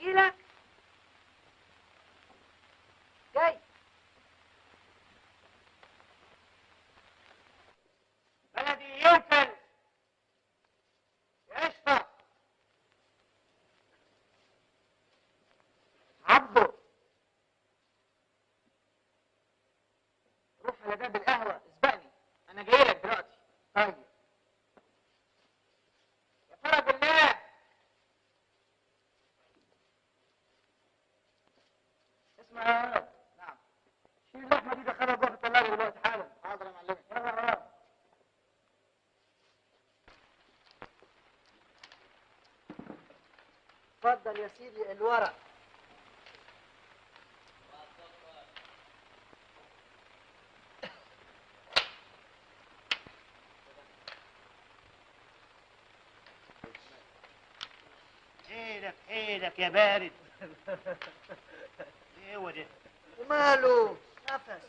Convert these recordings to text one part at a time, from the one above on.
اجيلك. جاي. بلدي ينفل يا قشطه. عبده روح على باب القهوه اسبقني، انا جاي لك دلوقتي. طيب يا فرج الله. اسمع يا ولد. نعم. شيل اللحمه دي دخلها جوه في الثلاجه دلوقتي حالا. حاضر يا معلم. يلا يا ولد. اتفضل يا سيدي الورق. حيلك يا بارد. ايه هو ده؟ وماله؟ نفس.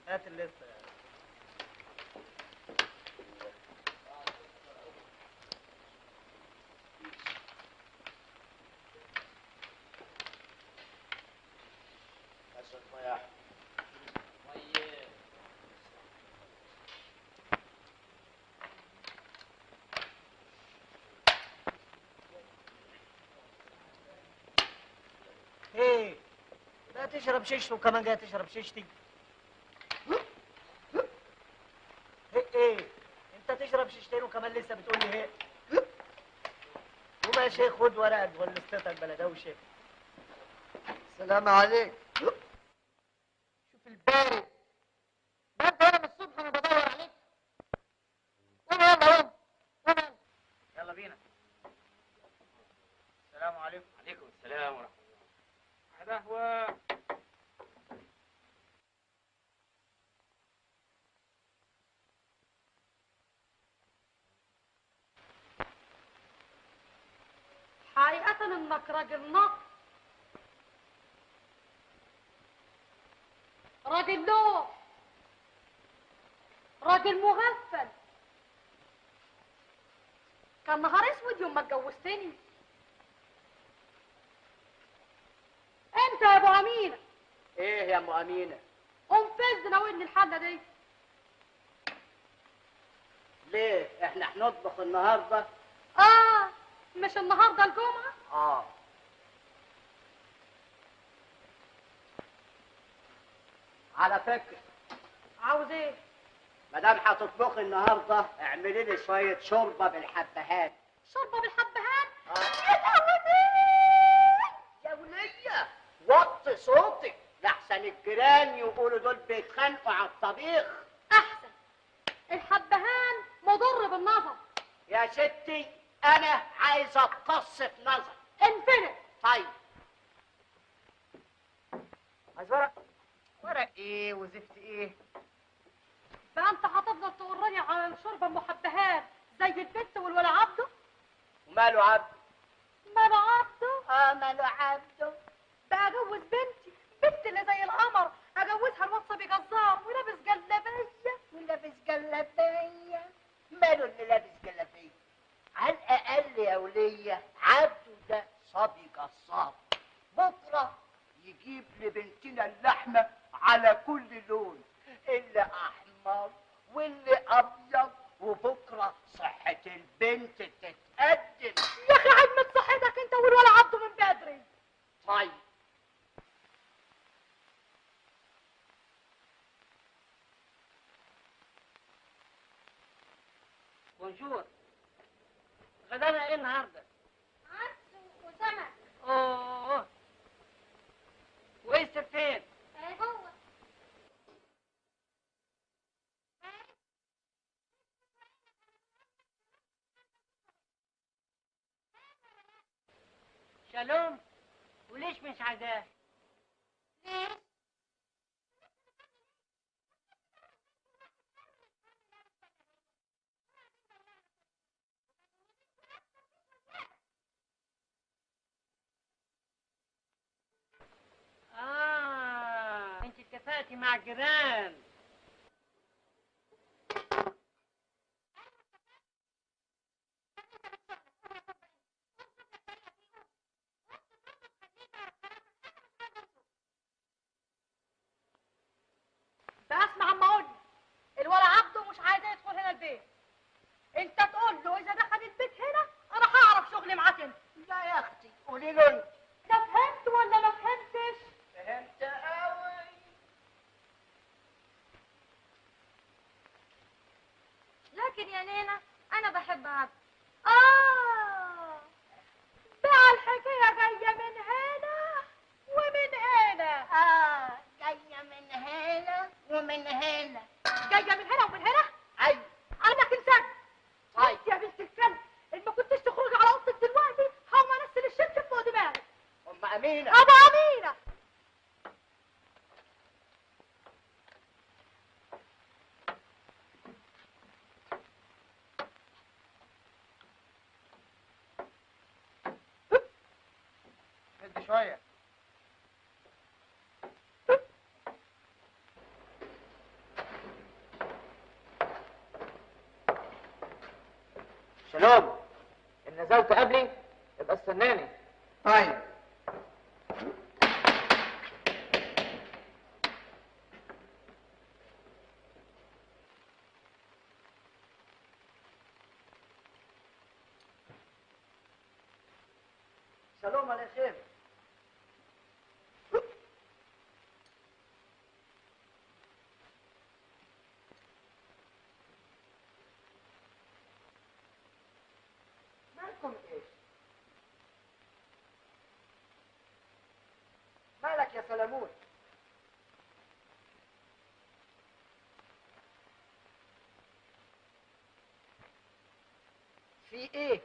هات اللسه يعني. عشان ما ايه؟ لا تشرب شيشته وكمان جاي تشرب شيشتي؟ ايه؟ انت تشرب شيشتين وكمان لسه بتقول لي ايه؟ قوم يا شيخ خد ورقك ولستك بلدوشه. السلام عليك. شوف البارد ده، انت هنا من الصبح انا بدور عليك. قوم يلا قوم قوم. يلا بينا. السلام عليكم. عليكم السلام ورحمه الله. واحد قهوه. حقيقة انك راجل نق، راجل لوح، راجل مغفل. كان نهار اسود يوم ما اتجوزتني. انت يا ابو امينه. ايه يا ام امينه؟ قوم فز ناولني الحله دي. ليه؟ احنا هنطبخ النهارده؟ مش النهارده الجمعه؟ على فكره، عاوز ايه؟ مدام هتطبخي النهارده اعملي لي شويه شوربه بالحبهان. شوربه بالحبهان؟ يا وليه وطي صوتك لحسن الجيران يقولوا دول بيتخانقوا على الطبيخ. احسن. الحبهان مضر بالنظر. يا ستي انا عايز اقتص في نظر. انفلت. طيب عايز ورق؟ ورق ايه وزفت ايه؟ بقى انت هتفضل تقرني على الشوربه المحبهات زي البنت والولا عبده؟ وماله عبده؟ ماله عبده؟ ماله عبده؟ بقى اجوز بنتي اللي زي القمر، اجوزها الوصبي جزار ولابس جلابيه. ماله اللي لابس جلابيه؟ على الاقل يا وليه عبده ده صبي جزار، بكره يجيب لبنتنا اللحمه على كل لون، اللي احمر واللي ابيض، وبكره صحه البنت تتقدم. يا اخي عيب من صحتك انت والولا عبده من بدري. طيب بونجور. غدانا ايه النهارده؟ عدس وسمك. اوه. وايه السفين؟ هو شالوم. وليش مش عايزاه؟ ليه؟ انت اتفقتي مع الجيران. امينه. ابو امينه. ادي شويه. شلوم، ان نزلت قبلي يبقى استناني. طيب. سلام على خير. مالكم ايش؟ مالك يا سلمون؟ في ايه؟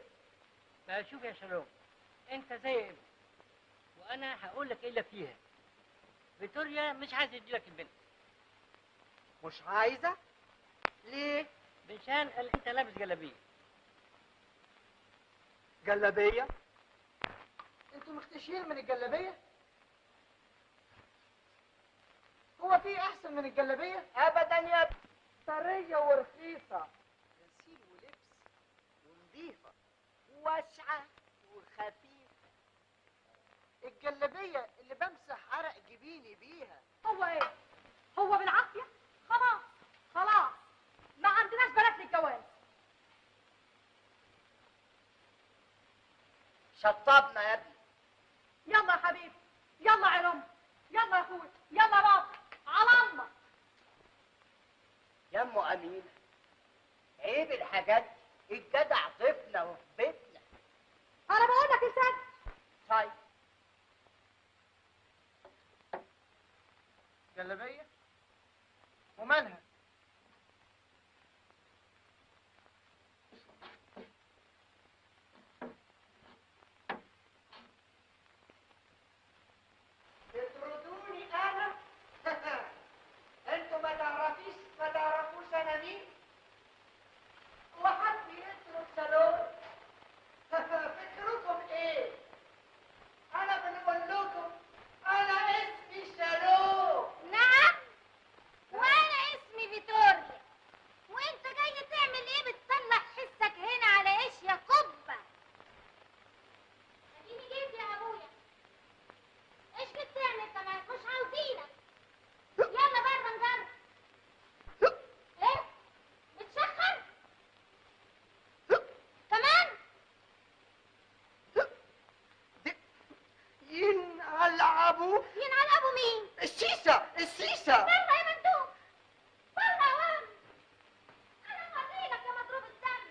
بقى شوف يا شلوم، انت زي ابني وانا هقول لك ايه اللي فيها. فيتوريا مش عايز يديلك البنت. مش عايزه؟ ليه؟ مشان قال انت لابس جلابيه. جلابيه؟ انتوا مختشين من الجلابيه؟ هو في احسن من الجلابيه؟ ابدا يا ابني. طريه ورخيصه، غسيل ولبس ونظيفه وواسعه وخفيفه. الجلابيه اللي بمسح عرق جبيني بيها. هو ايه؟ هو بالعافيه؟ خلاص خلاص، ما عندناش بنات للجواز. شطبنا يا ابني. يلا يا حبيبي، يلا يا رم، يلا يا اخوي، يلا بابا، على الله. يا ام امينه، عيب الحاجات دي، الجدع ضيفنا وفي بيتنا. انا بقول لك انسان. طيب. جلابيه ومالها؟ تطردوني انا؟ انتوا ما تعرفوش انا مين؟ وحد يترك سالون؟ فكركم ايه؟ انا بنقول لكم انا اسمي سالون. نعم، وانا اسمي فيتوريا. وانت جاي تعمل ايه بتصلح حسك هنا على ايش يا قبة؟ اديني جيت يا ابويا. ايش بتعمل كمان؟ مش عاوزينك. يلا بره نجرب. ايه؟ بتشخر؟ كمان؟ ينعلعبوا ينعل ابو مين؟ السيسة. بره يا مندوب، بره يا ولد. انا موريلك يا مضروب الدم.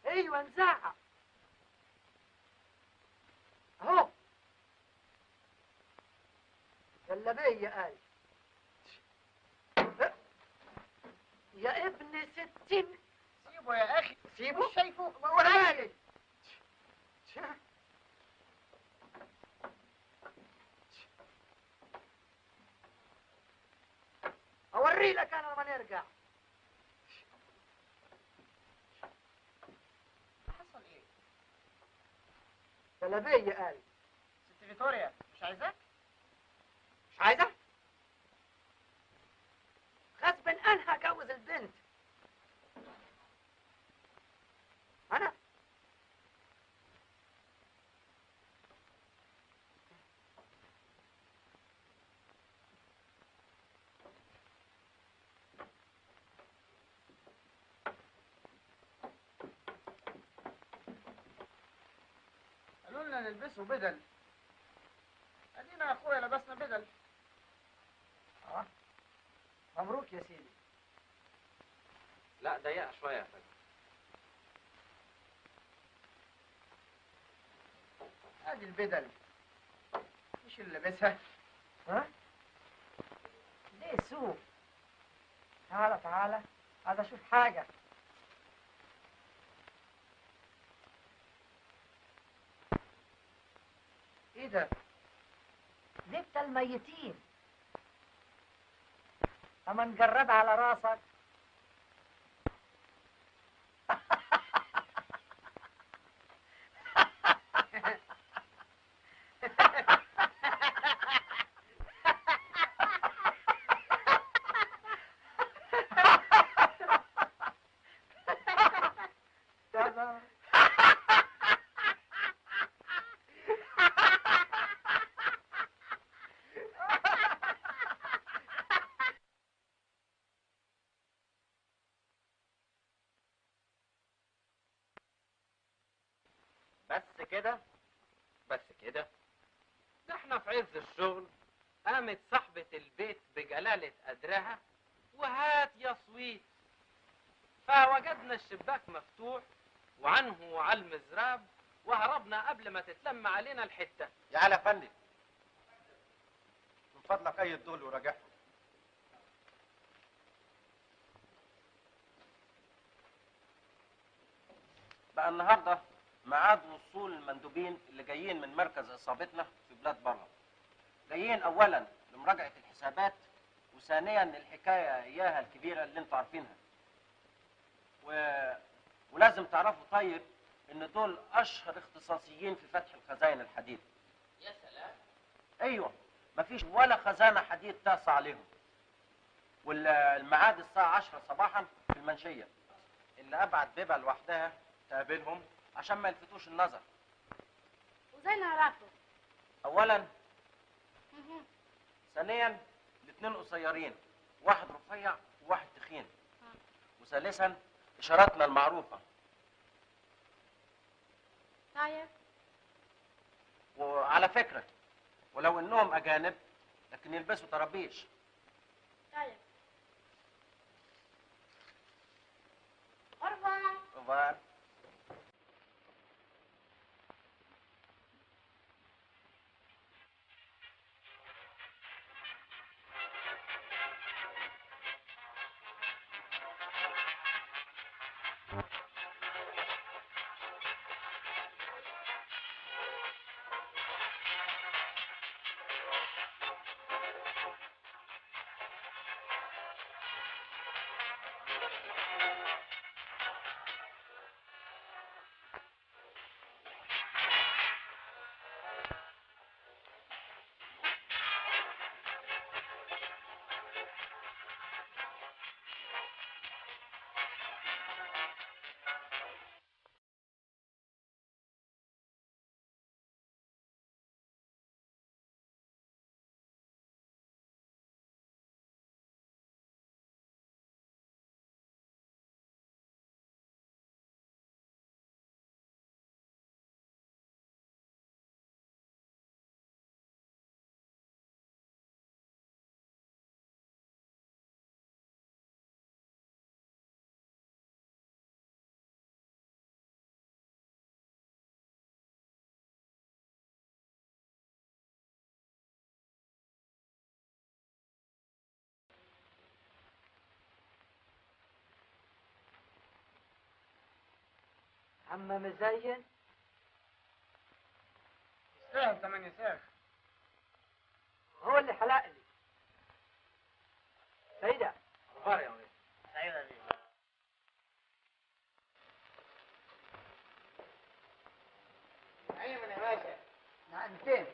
ايوه نزعق اهو. جلابية قال يا ابن ستين. سيبه يا اخي، سيبه. مش شايفه. وانا مالي. اوري لك انا لما نرجع. حصل ايه؟ جلابية قال ست فيتوريا مش عايزاك؟ مش عايزة؟ غصب عنها اتجوز البنت. انا قالوا لنا نلبسه بدل، ادينا يا اخويا لبسنا بدل. مبروك يا سيدي. لا ضيقة شوية يا فندم. ادي البدل، مش ايش اللي لابسها؟ ها؟ ليه سوق؟ تعالى تعالى، عايز اشوف حاجة. ايه ده؟ زبدة الميتين. اما نجربها على راسك. بس كده؟ بس كده؟ ده احنا في عز الشغل قامت صاحبة البيت بجلالة قدرها وهات يا سويت، فوجدنا الشباك مفتوح وعنه على المزراب وهربنا قبل ما تتلم علينا الحتة. يا على فندم، من فضلك أيد دول وراجعهم. بقى النهارده ميعاد وصول المندوبين اللي جايين من مركز اصابتنا في بلاد بره. جايين اولا لمراجعه الحسابات، وثانيا الحكايه اياها الكبيره اللي انتوا عارفينها. ولازم تعرفوا طيب ان دول اشهر اختصاصيين في فتح الخزائن الحديد. يا سلام. ايوه، مفيش ولا خزانه حديد تقصى عليهم. والميعاد الساعه 10 صباحا في المنشيه. اللي ابعت بيبه لوحدها تقابلهم عشان ما يلفتوش النظر. وزي نعرفه. اولا، ثانيا الاثنين قصيرين، واحد رفيع وواحد تخين. وثالثا اشاراتنا المعروفه. طيب. وعلى فكره، ولو انهم اجانب لكن يلبسوا طرابيش. طيب. أربعة. اوفر. عم مزين. يستاهل 8 ساخ. هو اللي حلق لي. سيدة. اوفر يا ولد. ايوه دي. ايمن يا باشا. نعمتين.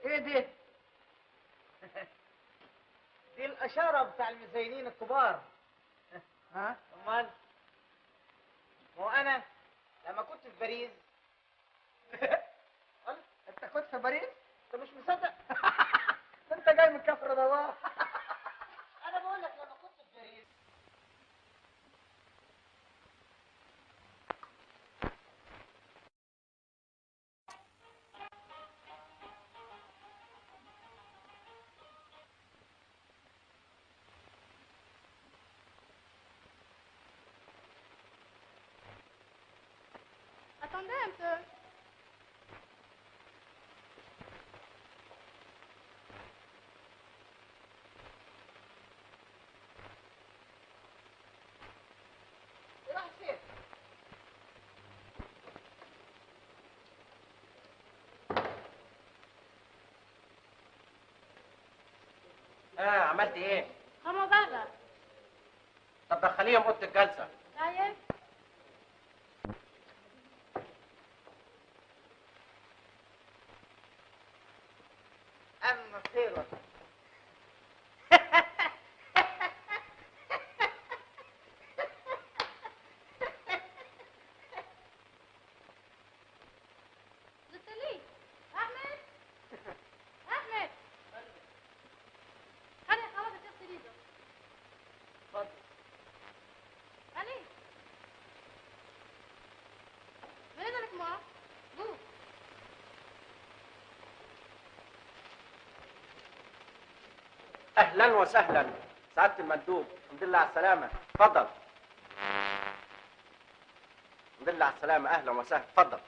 ايه دي؟ دي الاشاره بتاع المزينين الكبار. ها؟ امال هو انا لما كنت في باريس. قال انت كنت في باريس؟ انت مش مصدق؟ انت جاي من كفر دواء. انا بقول لك لما كنت في باريس. contento? راح فين؟ عملت ايه؟ Como barra. طب دخليهم اوضه الجلسه. طيب. أما خيرا. قلت لي احمد احمد خلي خلاص تغسل ايده. اتفضل. خلي من ايدك ما قوم. اهلا وسهلا سعاده المندوب، الحمد لله على السلامه، اتفضل. الحمد لله على السلامه، اهلا وسهلا، اتفضل.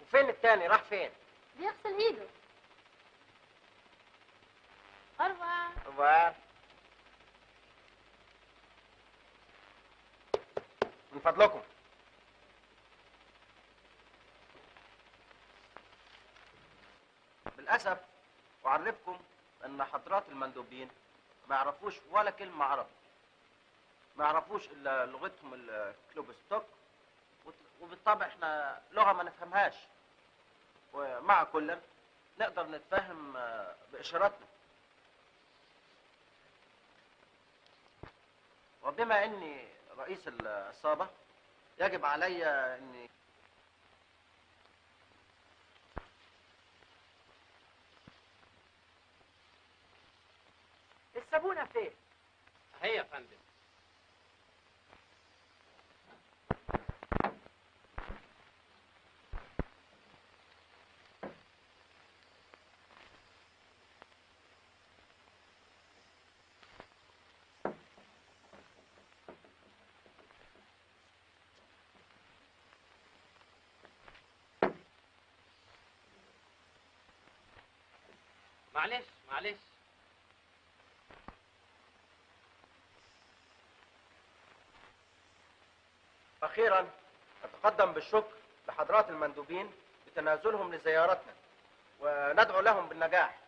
وفين التاني؟ راح فين؟ بيغسل ايده. أربعة. و من فضلكم. بالاسف اعرفكم ان حضرات المندوبين ما يعرفوش ولا كلمه عربي، ما يعرفوش الا لغتهم الكلوبستوك، وبالطبع احنا لغه ما نفهمهاش، ومع كل نقدر نتفاهم باشاراتنا. وبما اني رئيس العصابه يجب علي اني الصابونة فين؟ هي يا فندم. معلش معلش. أخيرا أتقدم بالشكر لحضرات المندوبين بتنازلهم لزيارتنا، وندعو لهم بالنجاح.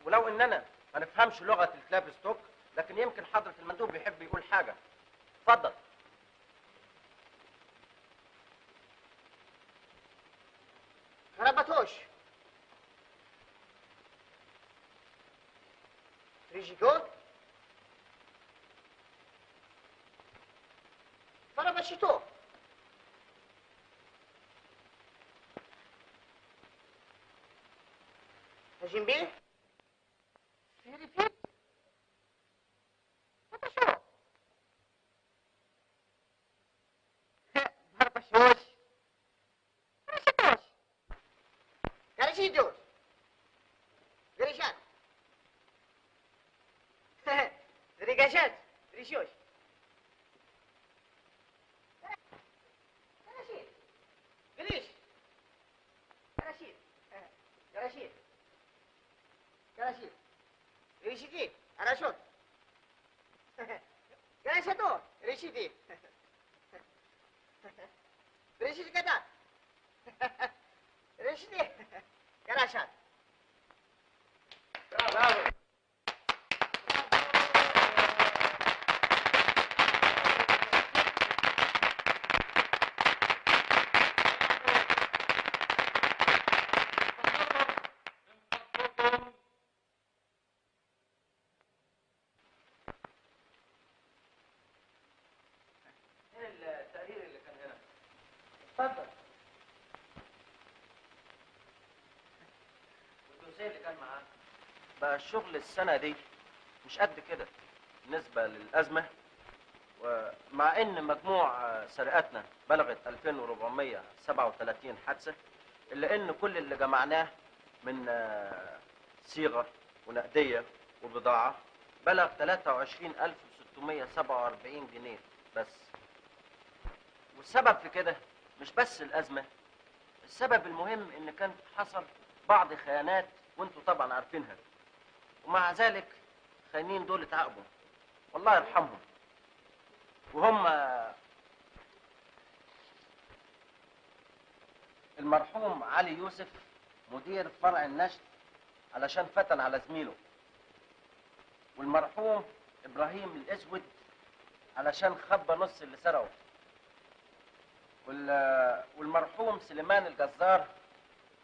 ولو إننا ما نفهمش لغة الكلابستوك، لكن يمكن حضرة المندوب يحب يقول حاجة. اتفضل. خربتوش. ريجيكوت. فربشتو. هجين بيه؟ فيريفيت. فتشو. فربشوش. فربشتوش. كارشيدوش. غريشات. ريجاشات. ريشوش. كراشيد. قريش. كراشيد. كراشيد. كراشيد. ريشيدي. أراشوت. كراشاتو. ريشيدي. ريشيدي كذا. ريشيدي. كراشات. برافو. التقرير اللي كان هنا. اتفضل. والدوسيه اللي كان معاه. بقى الشغل السنه دي مش قد كده بالنسبه للازمه، ومع ان مجموع سرقاتنا بلغت 2437 حادثه، الا ان كل اللي جمعناه من صيغه ونقديه وبضاعه بلغ 23647 جنيه بس. والسبب في كده مش بس الازمه، السبب المهم ان كان حصل بعض خيانات وانتوا طبعا عارفينها، ومع ذلك خاينين دول اتعاقبوا والله يرحمهم. وهم المرحوم علي يوسف مدير فرع النشط علشان فتن على زميله، والمرحوم ابراهيم الاسود علشان خبى نص اللي سرقه، والمرحوم سليمان الجزار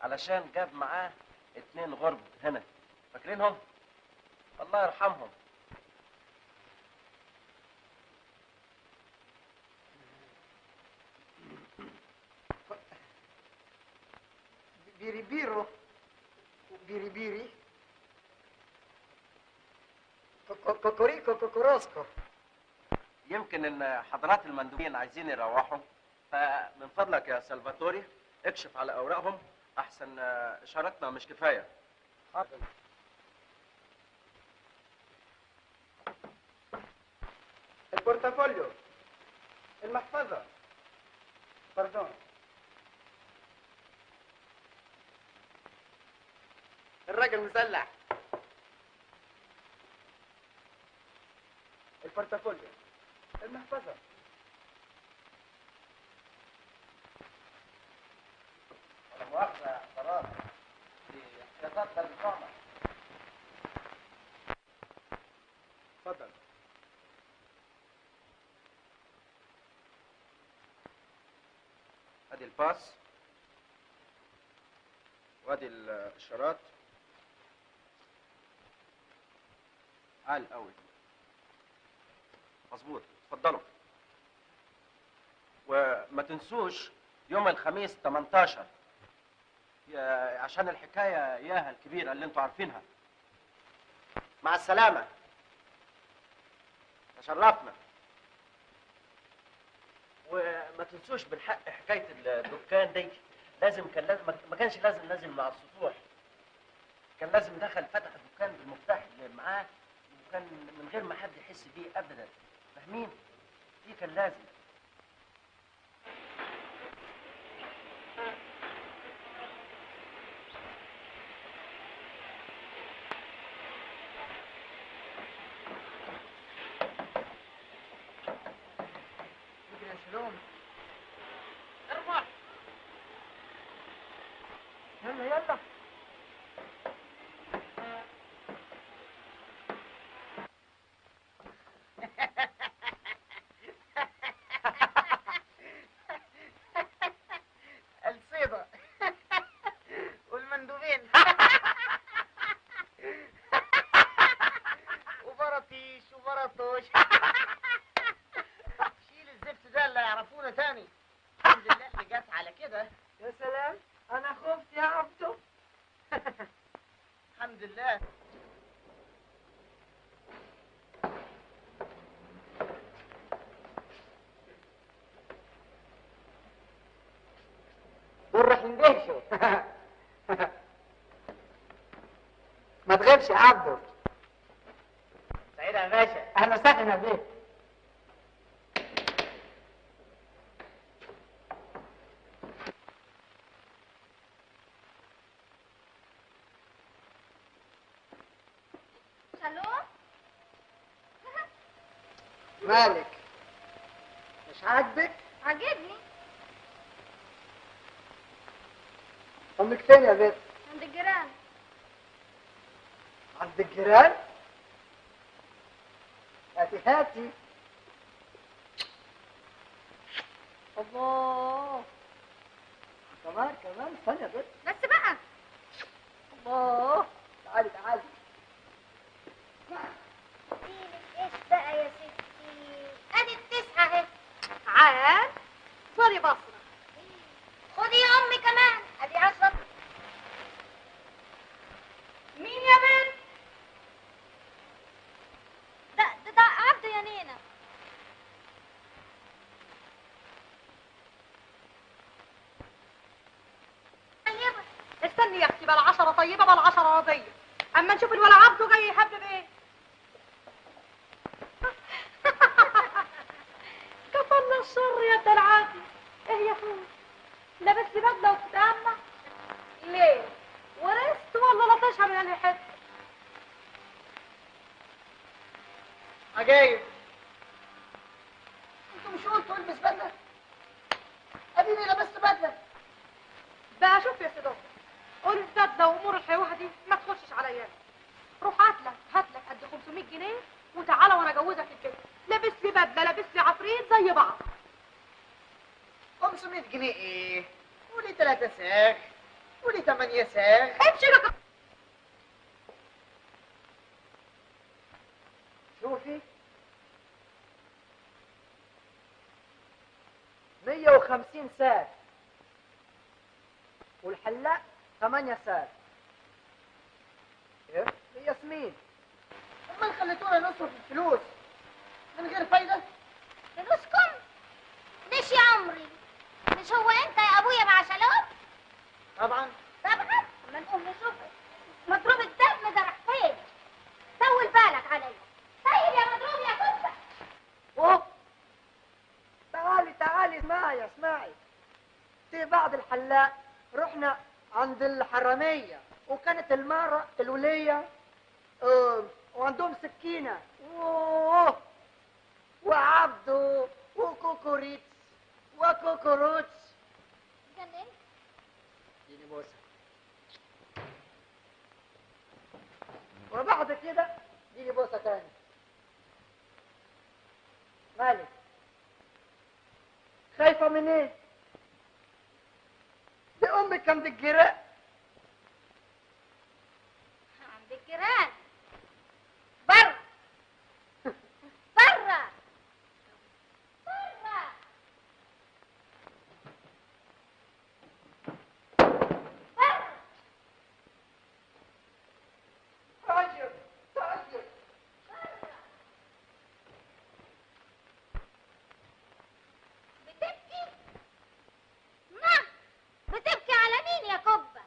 علشان جاب معاه 2 غرب هنا، فاكرينهم؟ الله يرحمهم. بيريبيرو وبيريبيري كوكوريكو كوكوروسكو. يمكن ان حضرات المندوبين عايزين يروحوا، فمن فضلك يا سلفاتوري اكشف على اوراقهم احسن اشارتنا مش كفايه. حاضر. البورتافوليو، المحفظه، باردون، الراجل مسلح، البورتافوليو، المحفظه، ولا مؤاخذه يا حضرات دي احتياطات للمقامه. اتفضل. ادي الباس وادي الاشارات. عال قوي، مظبوط. اتفضلوا، وما تنسوش يوم الخميس 18 عشان الحكايه ياها الكبيره اللي انتوا عارفينها. مع السلامه، تشرفنا. وما تنسوش بالحق حكايه الدكان دي، ما كانش لازم نازل مع السطوح، كان لازم دخل فتح الدكان بالمفتاح اللي معاه، وكان من غير ما حد يحس بيه ابدا، فاهمين؟ دي كان لازم. يجري يا شلوم. ارفع. يلا يلا. الصيدة والمندوبين وبرطيش وبرطوش. شيل الزفت ده اللي يعرفونا تاني. الحمد لله اللي جت على كده. يا سلام، انا خفت يا عبدو. الحمد لله. دول راح يندهشوا. ما تغيبش يا عبدو. سعيد يا باشا. اهلا وسهلا يا بيه. شالوم. مالك؟ مش عاجبك؟ عجبني. امك فين يا بنت؟ عند الجيران. عند الجيران؟ هاتي هاتي. الله، كمان ثانية يا بنت. بس بقى. الله، تعالي تعالي. اديني ايش بقى يا ستي؟ ادي التسعة اهي. عال صاري بصرة. خدي يا امي كمان، ادي 10. مين يا بنت؟ ده عبده يا نينا. طيبه بالعشره راضيه. اما نشوف الولا عبده جاي يحبب ايه. كفلنا الشر يا الدلعاتي. ايه يا اخوي لابس لي بدله وبتتأمى ليه؟ ورثت ولا لطشها من انهي حته؟ عجايب، انتوا مش قلتوا البس بدله؟ اديني لبست بدله. بقى شوف يا سيدي، قول البدله وامور الحيوه دي ما تخشش عليا. روح هاتلك قد 500 جنيه وتعالى وانا اجوزك البيت. لابس لي بدله لابس لي عفريت زي بعض. 500 جنيه ايه؟ قولي 3 ساغ، قولي 8 ساغ. امشي لك. شوفي 150 ساغ والحلاق 8 ساغ. ايه؟ ياسمين، امال خليتونا نصرف الفلوس من غير فايده؟ فلوسكم؟ ليش يا عمري؟ مش هو انت يا ابويا مع شلوم؟ طبعا. طبعا. اما نقوم نشوف مضروب الدم ده راح فين. طول بالك عليا. طيب يا مضروب يا كبه. اوه، تعالي اسمعي. في بعد الحلاق رحنا عند الحراميه وكانت المره الوليه وعندهم سكينه وعبده وكوكوريتس وكوكوروتس. جنن. اديني بوسه. وبعد كده اديني بوسه تاني. مالك خايفه من ايه؟ دي امك عند الجيران. عند الجيران. بره. بره. بره. بره. طيب. بتبكي؟ ما بتبكي على مين يا كبه؟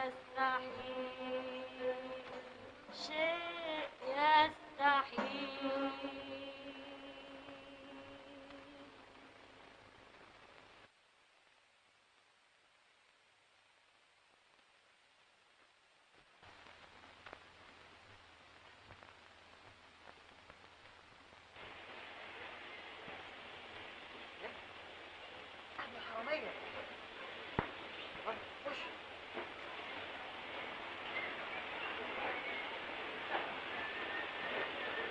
يستحيل شيء يستحيل. احنا حرامية. خش.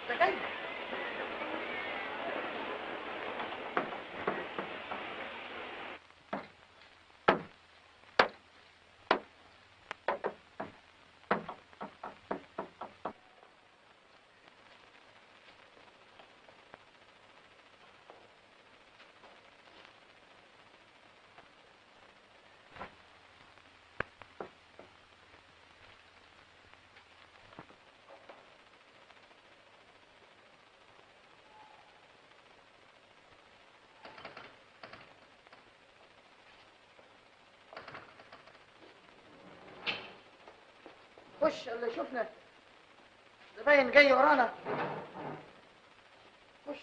ده جاي. خش اللي شفنا. زباين جاي ورانا. خش.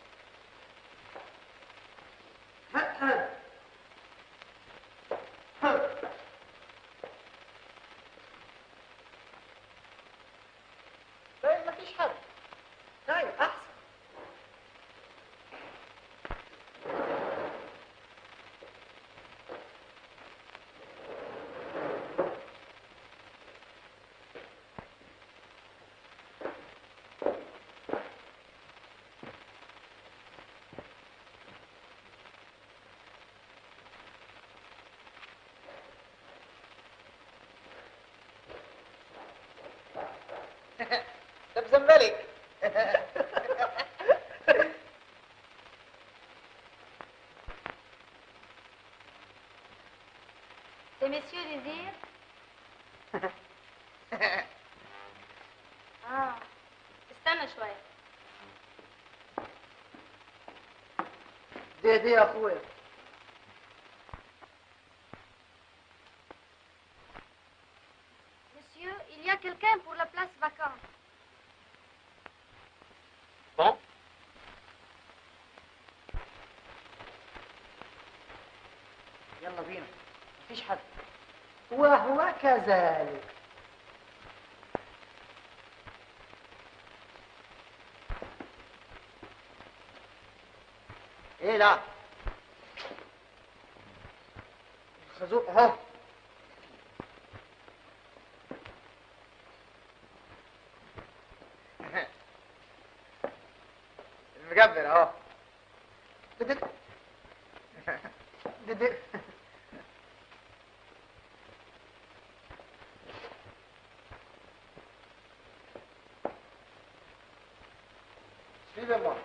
باين مفيش حد. طيب احسن. ده بزنبلك. C'est Monsieur Désir. استنى شوية. دي يا اخويا. Monsieur, il y a quelqu'un pour la place vacante. Bon, يلا بينا. مفيش حد. وهو كذلك. ايه لا. الخازوق اهو. المجبر اهو. ددد. ددد. Suivez-moi.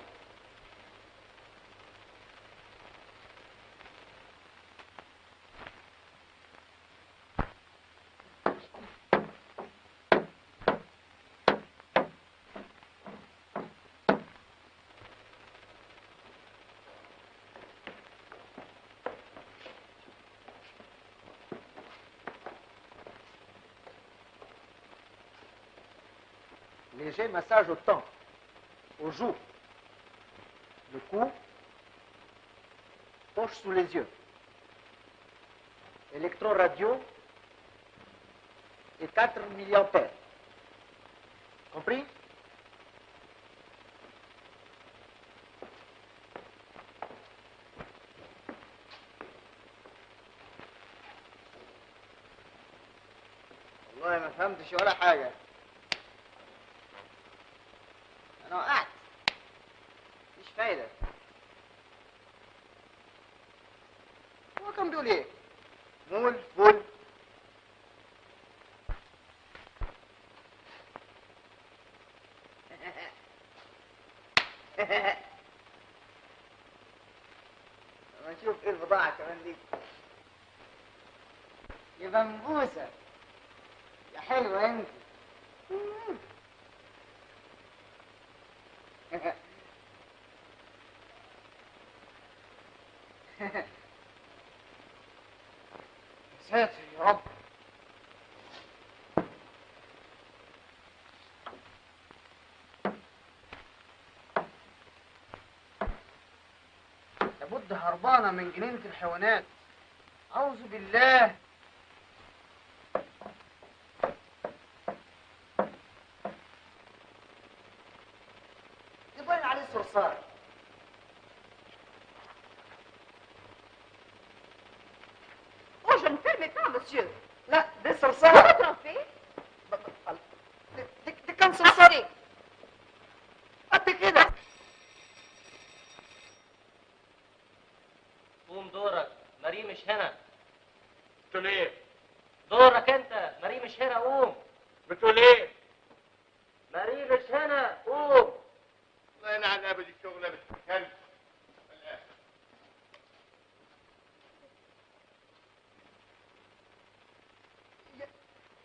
Léger massage au temps, aux joues, le cou, poche sous les yeux, électroradio et 4 milliampères. Compris? والله ما فهمتش ولا حاجة. أنا وقعت. مفيش فايدة. هو كان بيقول إيه؟ مول فول. لما نشوف إيه البضاعة كمان دي. يا بنبوسة. يا حلوة أنت. ساتر يا رب. لابد هربانة من جنينة الحيوانات. أعوذ بالله. يبين عليه صرصار. Oh, je ne ferme pas, monsieur. لا دي صرصار. Vous trompez? دي كان صرصار قد كده. قوم دورك، ماري مش هنا. بتقول ايه؟ دورك انت، ماري مش هنا، قوم. بتقول ايه؟ ماري مش هنا، قوم. الله يلعن ابد الشغله بالكلب.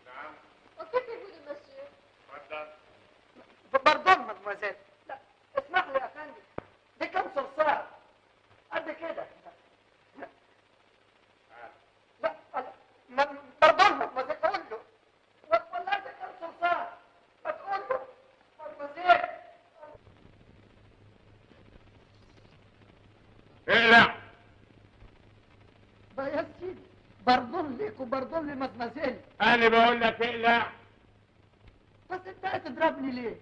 نعم. Occupez-vous de monsieur. اتفضل. باردون مدموزيل. لا اسمح لي يا فندم، دي كان صرصار قد كده. لا باردون مدموزيل، قول له. والله ده كان صرصار، ما تقول له مدموزيل. اقلع. بقى يا سيدي باردون ليك وباردون لمدموزيل. انا بقول لك اقلع. بس انت تضربني ليه؟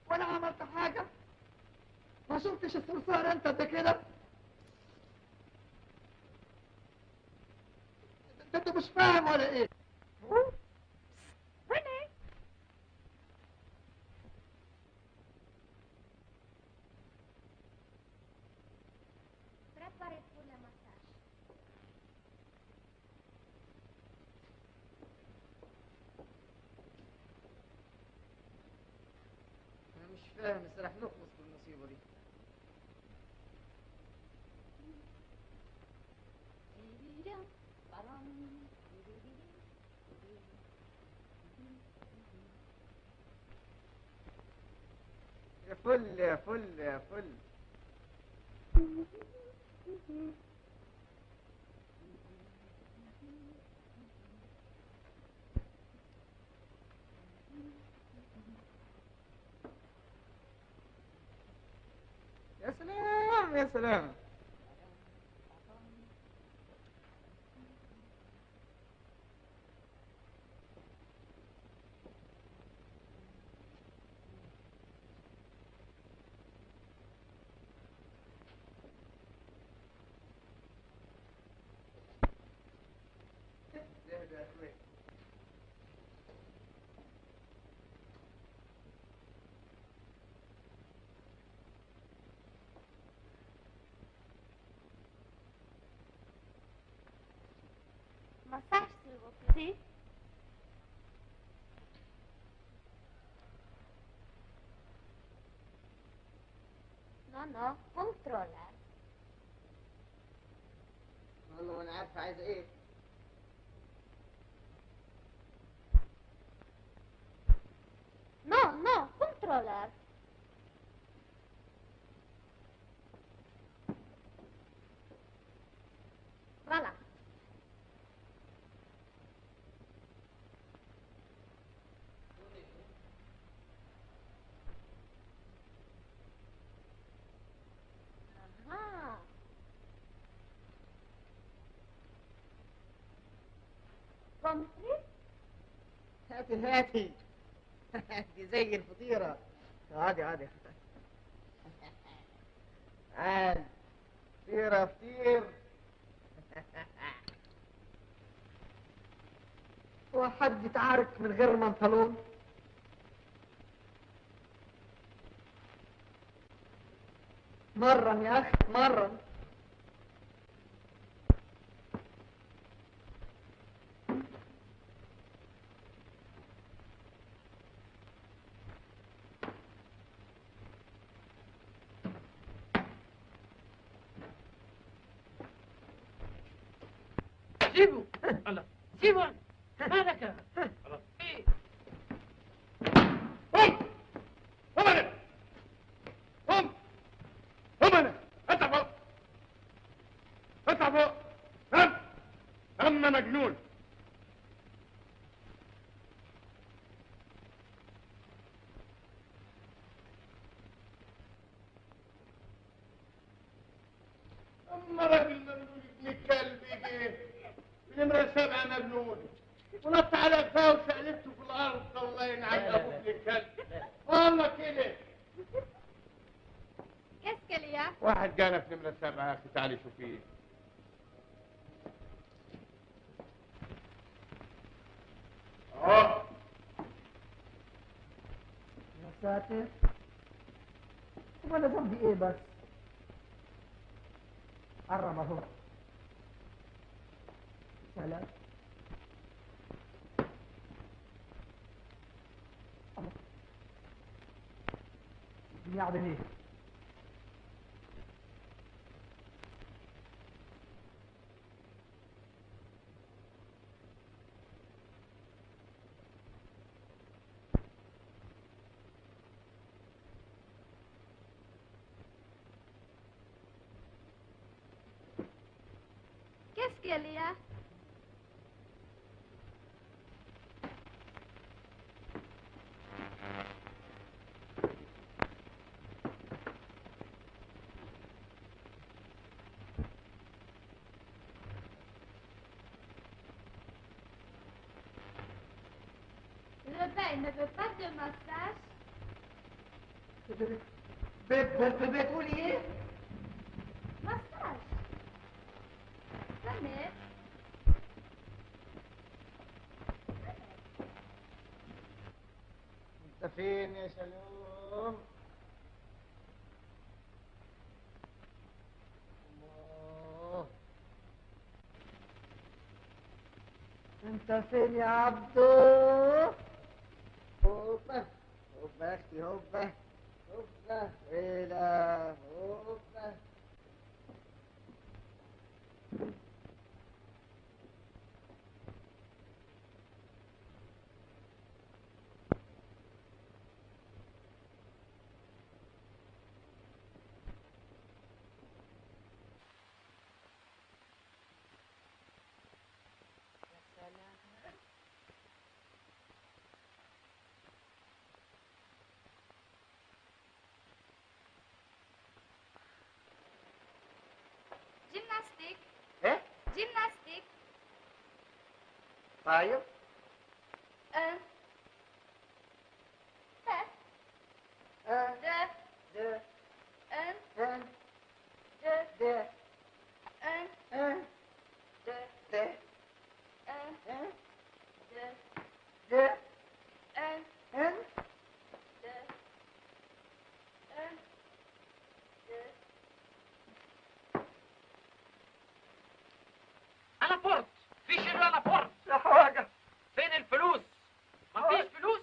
وانا عملت حاجة؟ ما شفتش الصرصار انت قد كده؟ انت مش فاهم ولا ايه؟ Préparez pour le massage. أنا مش فاهم، بس رح نخلص بالمصيبة دي. يا فل يا فل يا فل. يا سلام يا سلام. يا أخوي. Massage, s'il vous plaît. Non, contrôleur. والله وانا عارفه عايزه ايه. Non, contrôleur. Voilà. Ah. Compris? هاتي هاتي. دي زي الفطيرة. عادي عادي. عاد فطيرة فطير. هو حد يتعارك من غير منطلون؟ مرة يا أخي مرة. سيبه. الله، سيبه. مالك؟ خلاص. ايه؟ قم. قم انا. قم. قم انا. اطلع فوق. اطلع فوق. قم. اما مجنون. المرة المملول ابن الكلب جه نمرة 7 مجنون ونط على قفاه وشقلبته في الارض. الله ينعم ابو ابن الكلب والله كده. كاسكاليا واحد جانا في نمرة 7 يا اخي، تعالي شوفيه. اهو. يا ساتر، وانا ذنبي ايه بس؟ قرب اهو. سلام. يعني ايه؟ كاسكاليا Le bain ne veut pas de massage. بتقولي ايه؟ Massage. Venez. انت فين يا سلام؟ الله. انت فين يا عبدو؟ هوبا هوبا يا اختي، هوبا هوبا ويلا هوبا. Gymnastique. ايه؟ Gymnastique. طيب. 1. 7. اه 2. ده 1. اه 2. ده 1. اه 2. ده 1. اه 2. ده 1. اه 2. 1. 2. انا بورت في شنو انا بورت. يا حاجة. فين الفلوس؟ ما فيش فلوس.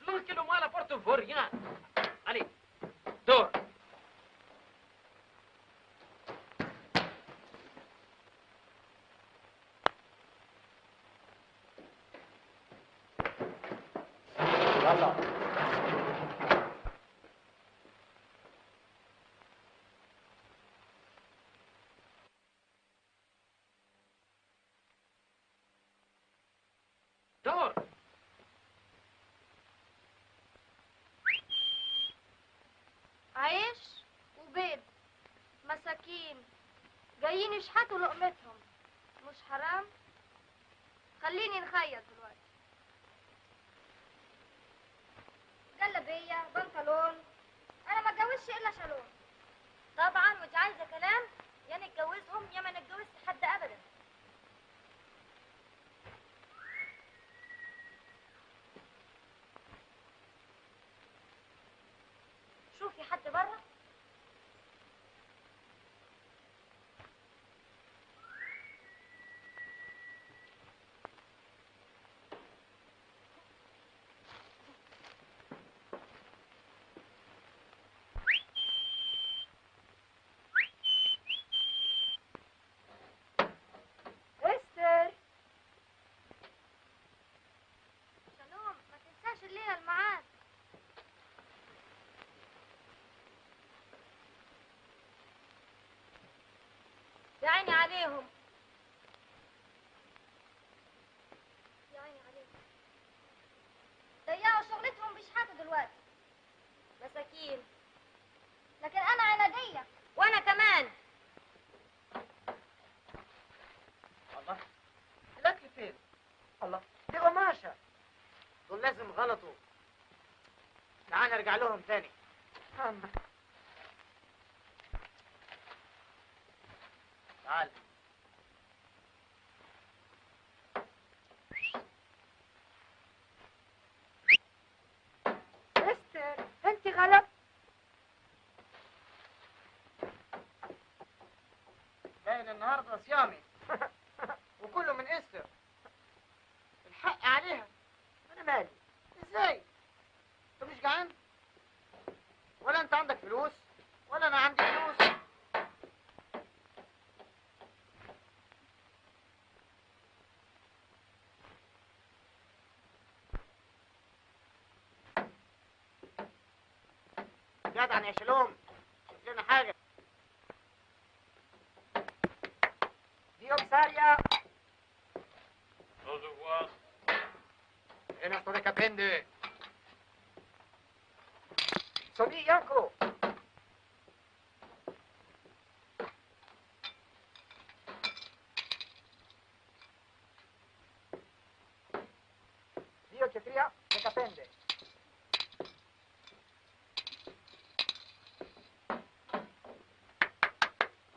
فلوس كيلو مالا بورتو فوريان علي دور. يلا. دور. عيش وبيض مساكين جايين يشحتوا لقمتهم، مش حرام؟ خليني نخيط دلوقتي. جلابية بنطلون، انا ما اتجوزش الا شالون. طبعا وانت عايزه كلام، يا نتجوزهم يا ما نتجوزش حد ابدا. شوفي حد بره. استر شالوم، ما تنساش الليله الميعاد. يا عيني عليهم، يا عيني عليهم، ضيعوا شغلتهم بيشحتوا دلوقتي مساكين. لكن انا عناديه وانا كمان. غلطوا. تعال نرجع لهم تاني. تعال. مستر انت غلط. باين النهارده صيامي. وكله من استر. الحق عليها. انا مالي. ازاي؟ انت مش جعان؟ ولا انت عندك فلوس؟ ولا انا عندي فلوس؟ جدع يا شلوم. شوف لنا حاجه. Dio Xaria. Cosa qua? E non sto capendo. Sono Yanko. Dio che cria, che capende.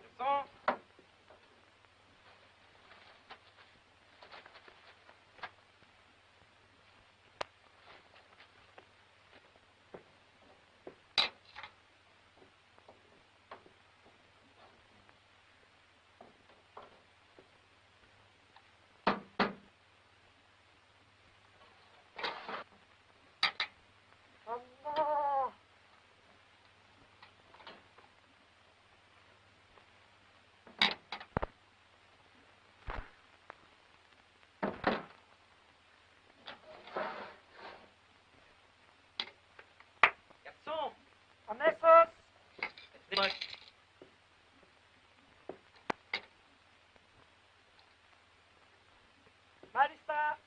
Garçon, Allah. garçon, Amesos. اقدمك. Marista.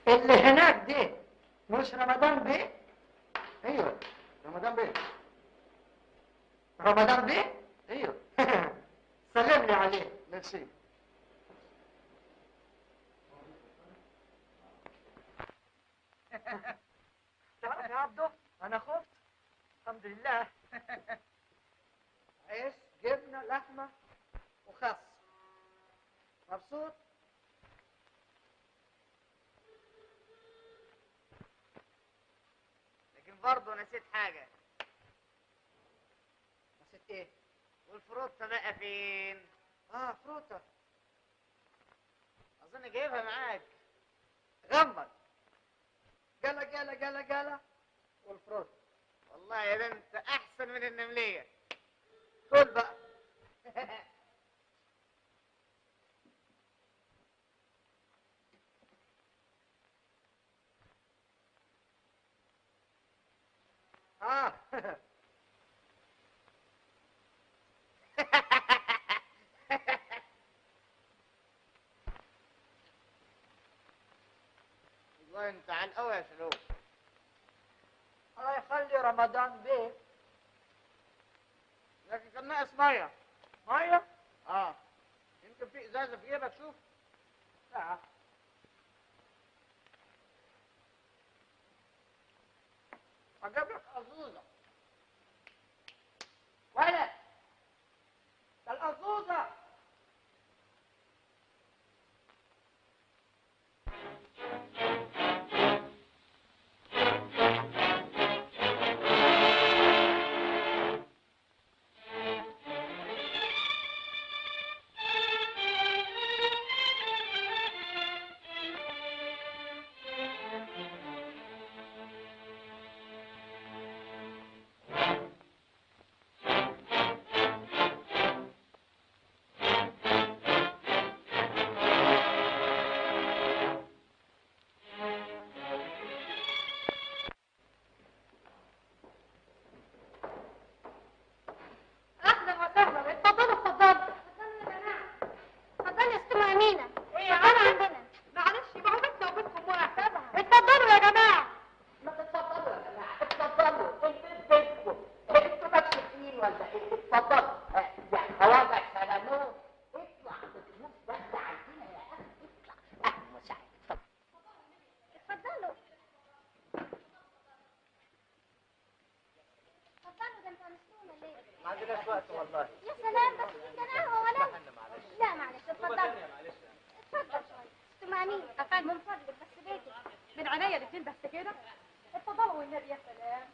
اللي هناك دي مش رمضان بيه؟ ايوه رمضان بيه. رمضان بيه؟ ايوه. سلم لي عليه. ميرسي. تعرف يا عبده انا خفت. الحمد لله. عيش جبنه لحمه وخس. مبسوط؟ لكن برضه نسيت حاجة. نسيت ايه؟ والفروتة بقى فين؟ فروتة. أظن جايبها معاك. غمض. جلا جلا جلا جلا والفروتة. والله يا ده انت أحسن من النملية. كل بقى. والله انت على القوي يا شلوم. الله يخلي رمضان بيه. لكن كان ناقص ميه. ميه؟ يمكن في ازازه في جيبك. شوف. لا. اجيب لك ازوزه. ولد. ده الازوزه. ما عندناش وقت والله. يا سلام، بس فنجان قهوة ولا؟ لا معلش، اتفضل. اتفضل شوية. ست مأمين، من فضلك بس بيتك. من عينيا الاتنين بس كده. اتفضلوا والنبي. يا سلام،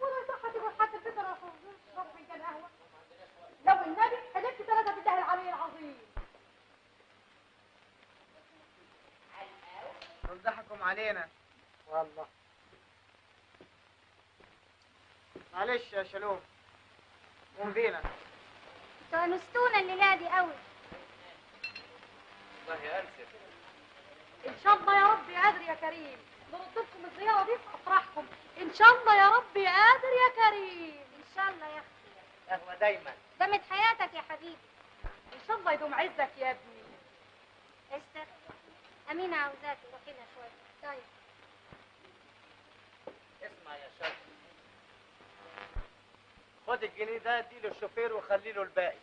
ولا صح تقول حد الفطر عشان تشرب فنجان قهوه؟ لو النبي حلفت ثلاثه بالله العلي العظيم. دول ضحكوا علينا والله. معلش يا شلوم، قوم بينا. انتوا انستونا الليلة دي قوي. والله انسف. ان شاء الله يا رب يا قادر يا كريم نرد لكم الزياره دي في افراحكم. ان شاء الله يا رب يا قادر يا كريم. ان شاء الله يا اختي. قهوة دايما. دامت حياتك يا حبيبي. ان شاء الله يدوم عزك يا ابني. استر، امينه عاوزاكي روحي لها شويه. طيب اسمع يا شاب، خد الجنيه ده اديله الشوفير وخلي له الباقي.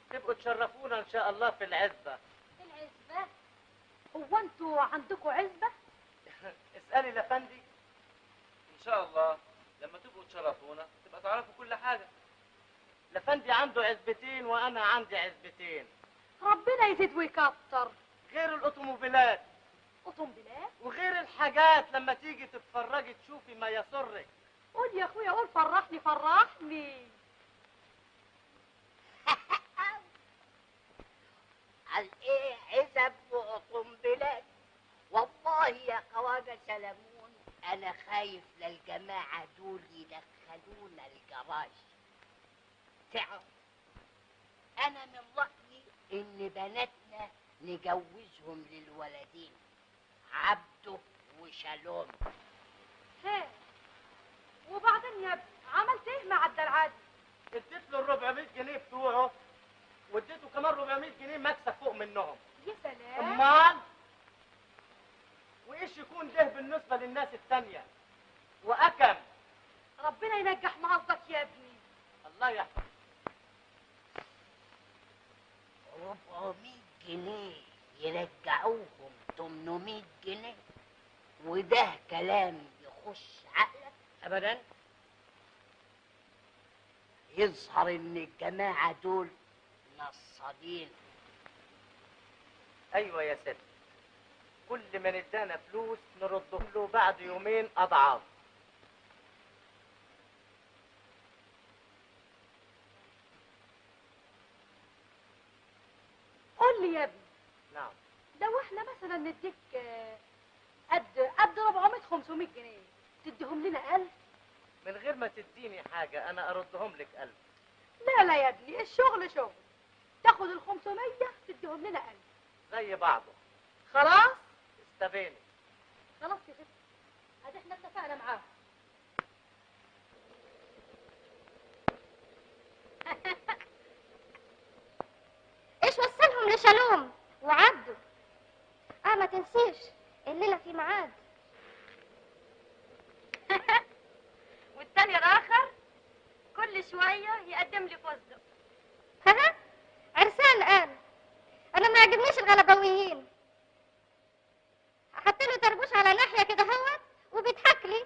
تبقوا تشرفونا ان شاء الله في العزبة. العزبه. هو انتوا عندكم عزبه؟ اسألي الافندي. ان شاء الله لما تبقوا تشرفونا تبقى تعرفوا كل حاجه. الافندي عنده عزبتين وانا عندي عزبتين، ربنا يزيد ويكتر. غير الاوتوموبيلات قطنبلات. وغير الحاجات لما تيجي تتفرجي تشوفي ما يسرك. قول يا اخويا قول، فرحني فرحني. على ايه عزب وقنبلات؟ والله يا خواجه سلمون انا خايف للجماعه دول يدخلونا الجراج. تعرف انا من رايي ان بناتنا نجوزهم للولدين عبده وشالوم. خير. وبعدين يا ابني عملت ايه مع الدلعادي؟ اديت له ال 400 جنيه بتوعه واديته كمان 400 جنيه مكسب فوق منهم. يا سلام. امال وايش يكون ده بالنسبه للناس التانيه؟ واكم. ربنا ينجح معظك يا ابني. الله يحفظك. 400 جنيه يرجعوهم 800 جنيه، وده كلام يخش عقلك ابدا. يظهر ان الجماعه دول نصابين. ايوه يا ست، كل من ادانا فلوس نردهم له بعد يومين اضعاف. قول لي يا ابني، نعم. لو احنا مثلا نديك قد 400 500 جنيه تديهم لنا 1000؟ من غير ما تديني حاجه انا اردهم لك 1000. لا لا يا ابني، الشغل شغل. تاخد ال 500 تديهم لنا 1000. زي بعضه. خلاص؟ استبيني. خلاص يا ست، ادي احنا اتفقنا معاه. ايش وصلهم لشالوم وعبده؟ ما تنسيش الليله في ميعاد. والتاني الاخر كل شويه يقدم لي فستق. عرسان قال انا ما يعجبنيش الغلبويين. حط له طربوش على ناحيه كده هوت وبيضحك لي.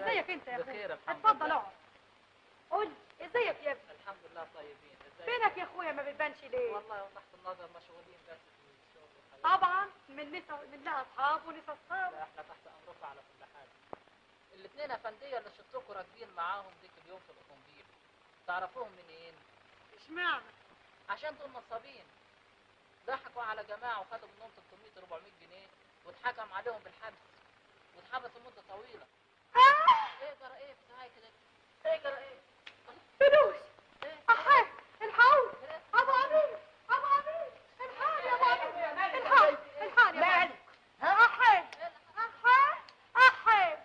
ازيك انت يا بخير اخويا؟ الحمد اتفضل لله. اقعد. قول لي ازيك يا ابني؟ الحمد لله طيبين. ازيك؟ فينك يا اخويا ما بتبانش ليه؟ والله تحت النظر مشغولين بس في الشغل والحياة. طبعا من لها اصحاب ونسا اصحاب. لا احنا تحت امركم على كل حال. الاثنين افنديه اللي شفتكم راكبين معاهم ديك اليوم في الاوتومبيل، تعرفوهم منين؟ اشمعنى؟ عشان دول نصابين، ضحكوا على جماعه وخدوا منهم 300 400 جنيه واتحكم عليهم بالحبس واتحبسوا مده طويله. ايه جرى ايه في هاي كده؟ ايه جرى ايه؟ فلوس. احي الحقوني. ابو عمير ابو عمير الحقني يا ابو عمير الحقني يا مالك. احي احي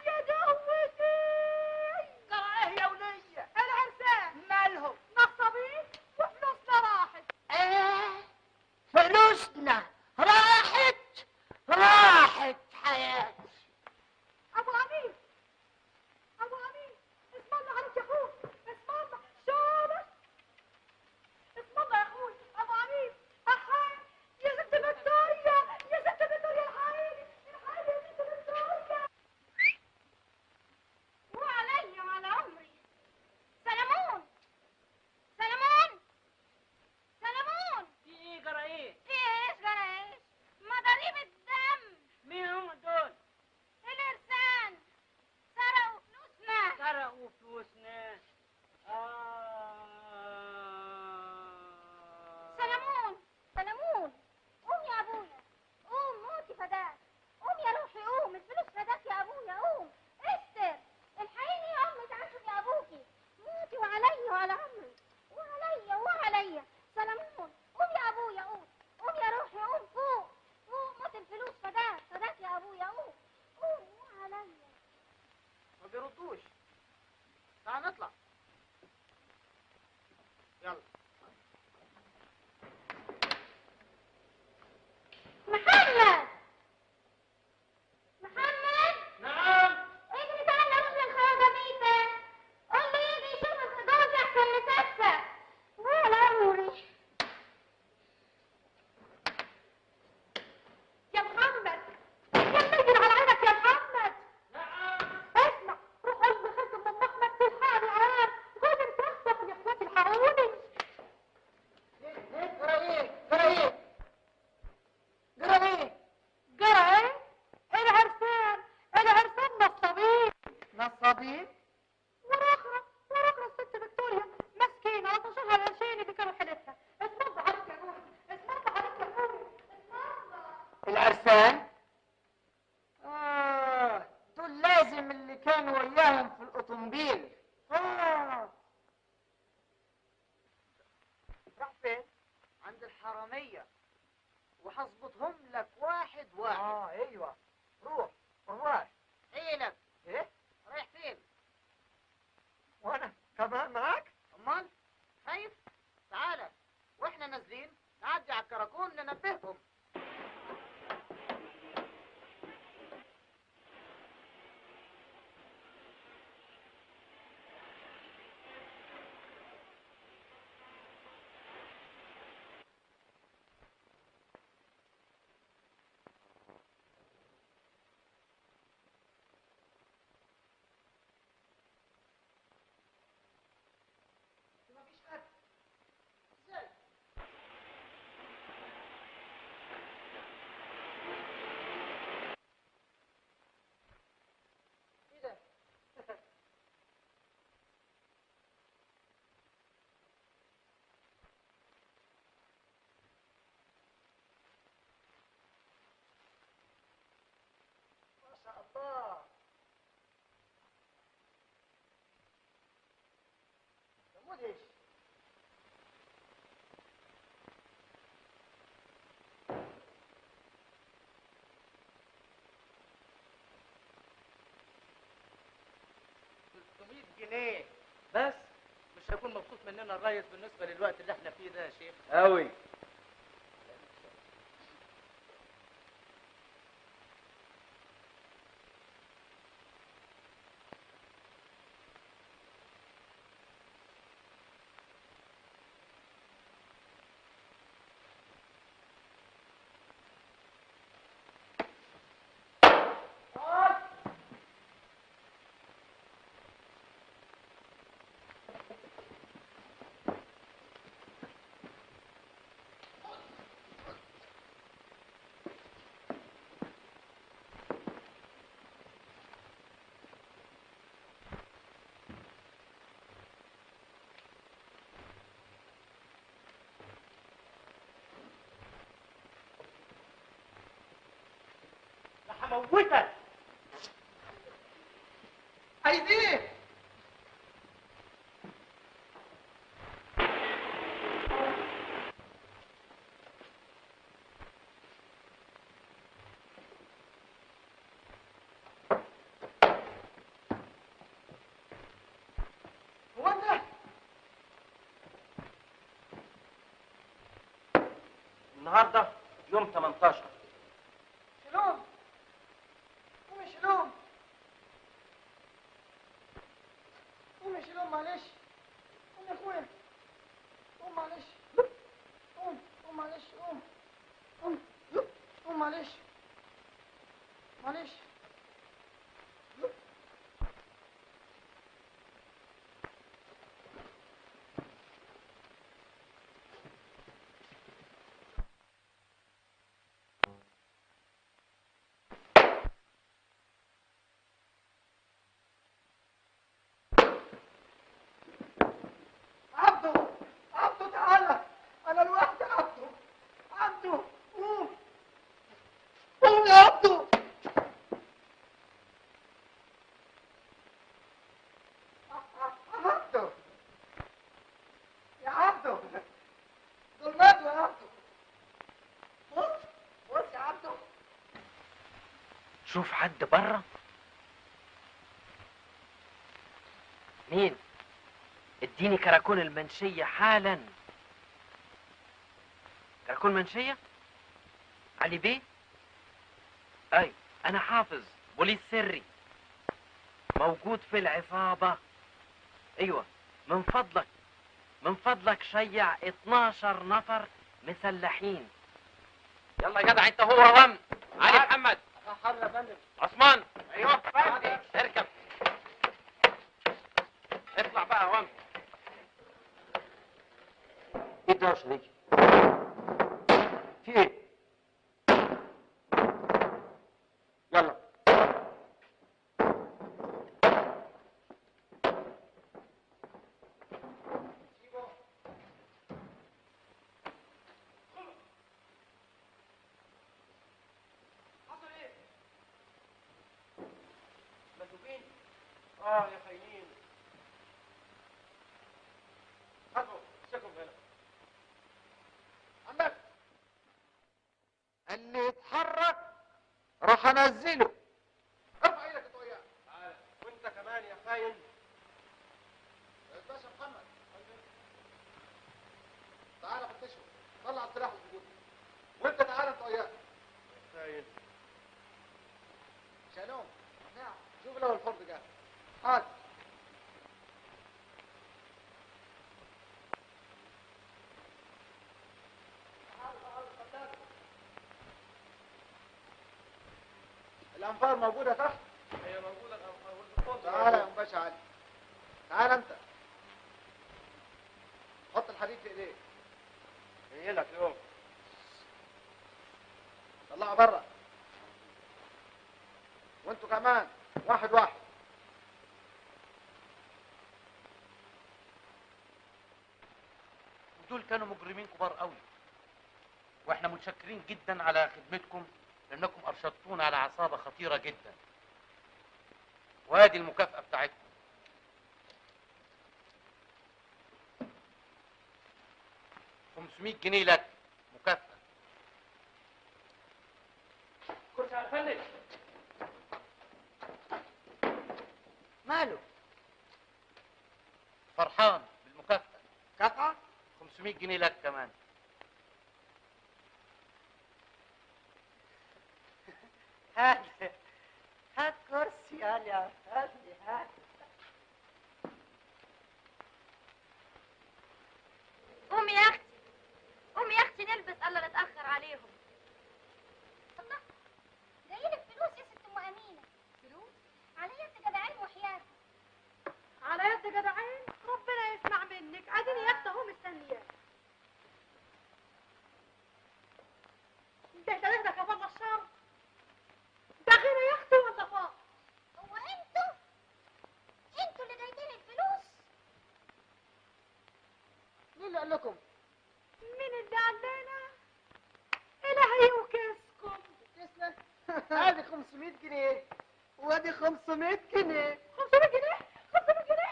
يا دوتي. جرى ايه يا ولية؟ العرسان مالهم؟ نصابين وفلوسنا راحت. ايه فلوسنا راحت حياتي. ابو عمير اسم الله عليك يا اخوي. اسم الله شابك. اسم الله يا اخوي. ابو عمير احي يا ست فيكتوريا الحقيني يا ست فيكتوريا. وعلي وعلى عمري. سلمون. في ايه جرى ايه؟ في ايش جرى ايش؟ مضاريب الدم. مين هم دول؟ الارسال سرقوا فلوسنا. سرقوا فلوسنا. سلمون قوم يا ابويا، قوم موتي فداك، قوم يا روحي قوم، الفلوس فداك يا ابويا قوم. استر الحقيني يا امي تعشوا يا ابوكي، موتي وعلي وعلى عمري وعلي. سلمون قوم يا ابويا قوم يا روحي قوم فوق موت الفلوس فداك يا ابويا قوم وعلي. ما بيردوش. تعال نطلع. يلا. محمد نعم. اجري تعالى روح للخواجه بيته، قول له يجي يشوف الخضار احسن مسفه. ولا عمري يا محمد يلا على عينك يا محمد. اسمع روح قول لخالتي ام احمد تلحقني عيال جوزي متوسط يا اخواتي الحقوني. جرى ايه؟ العرسان نصابين. وراخرة الست فيكتوريا مسكينة لطشوها القرشين اللي كانوا حيلتها. اسم الله عليك يا روحي. اسم الله عليك يا روحي. اسم الله. العرسان؟ دول لازم اللي كانوا وياهم في الأوتومبيل. راح فين؟ عند الحرامية وهظبطهم لك واحد. ايوه روح. عينك. ايه؟ رايح فين؟ وانا كمان معاك؟ امال خايف؟ تعالى واحنا نازلين نعدي على الكراكون ننبههم. الله. ده مدهش. جنيه بس. مش هيكون مبسوط مننا الريس بالنسبه للوقت اللي احنا فيه ده يا شيخ. قوي. هموتك. عايز ايه؟ هو انت النهارده يوم 18. شلون؟ قوم يا شلون؟ قوم يا شلون معلش. قوم يا اخويا. قوم معلش. قوم معلش. قوم معلش. معلش. عبده تعالى. انا لوحدي. عبده قوم يا عبده. عبده يا عبده، دول ماتوا يا عبده. بص يا عبده. شوف حد بره. مين؟ اديني كراكون المنشية حالا. كراكون منشية؟ علي بيه؟ اي انا حافظ بوليس سري موجود في العصابة. ايوه من فضلك شيع 12 نفر مسلحين. يلا يا جدع انت هو وهم علي محمد. حاضر يا فندم. عثمان. ايوه اركب. اطلع بقى وهم. ايه ده يا شريكي؟ في ايه؟ يلا. مندوبين؟ يا خاينين. هاتوا امسكهم هنا. عمك اللي يتحرك راح انزله. ارفع ايدك انت وياه. تعالى وانت كمان يا خاين. يا باشا محمد تعالى فتشه. طلع السلاح اللي في جيبه. وانت تعالى انت وياه. خاين. شالوم. نعم. شوف لو الفرد جاهز. هات. الانفار موجوده تحت. هي موجودة والفندق تعالى يا ام باشا علي. تعالى انت. حط الحديد في ايديك. جاي لك يوم. طلعه بره. وانتوا كمان واحد. دول كانوا مجرمين كبار قوي، واحنا متشكرين جدا على خدمتكم لانكم ارشدتونا على عصابة خطيرة جدا. وادي المكافأة بتاعتكم. $500 لك مكافأة. كرسي يا فندم. ماله؟ فرحان بالمكافأة. قطعه؟ $500 لك كمان. هات كرسي يا فندم. هات. قومي يا اختي. قومي يا اختي نلبس الله نتاخر عليهم. الله جايلك فلوس يا ست ام امينه. فلوس؟ على يد جدعين وحياتك. على يد جدعين ربنا يسمع منك. اديني يا اختي اهو مستنياك. انت ده كفر الشر. ده غير يا اختي ولا فاق؟ هو انتوا اللي جايبين الفلوس؟ مين اللي قال لكم؟ مين اللي قال لنا؟ الهي وكسكم. كسنا؟ ادي 500 جنيه وادي 500 جنيه. 500 جنيه 500 جنيه.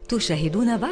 تشاهدون بعد